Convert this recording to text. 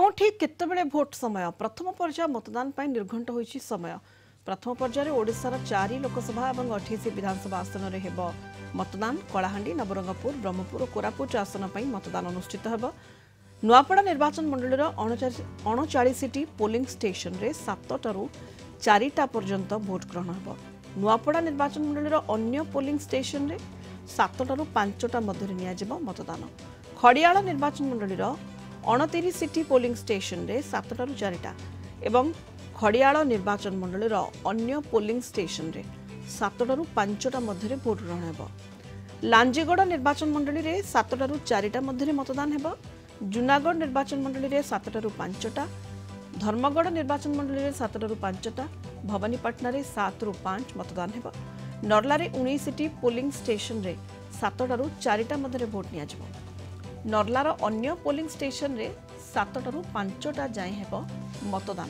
केउठी केतेबेले vote समय प्रथम पर्याय मतदान पर निर्घंट होइछि समय। प्रथम पर्यायर ओडिशार 4 लोकसभा और 28 विधानसभा आसन में हेब मतदान। कलाहांडी, नवरंगपुर, ब्रह्मपुर और कोरापुट आसन पर मतदान अनुष्ठित हेब। नुआपड़ा निर्वाचन मंडलीर 39 पोलिंग स्टेशन रे 7टारू 4टा पर्यंत भोट ग्रहण हेब। नुआपड़ा निर्वाचन मंडलीर अन्य पोलिंग स्टेशन रे 7टारू 5टा मध्य नियाजिब मतदान। खड़ियाल निर्वाचन मंडलीर 29 पोलिंग स्टेशन रे 7टारू 4टा एवं खड़ियाल निर्वाचन मंडलीर अन्य पोलिंग स्टेशन रे 7टारू 5टा मध्य भोट ग्रहण हेब। लांजीगड़ निर्वाचन मंडली रे 7टारू 4टा मध्य मतदान हेब। जूनागढ़ निर्वाचन मंडली रे 7टारू 5टा, धर्मगढ़ निर्वाचन मंडली रे 7टारू 5टा, भवानीपाटना रे 7 ରୁ 5 मतदान हेब। नर्ला रे 19 पोलिंग स्टेशन रे 7टारू 4टा मध्य भोट नियाजिब। नर्लार अन्य पोलिंग स्टेशन रे 7टारू 5टा जाए हेब मतदान।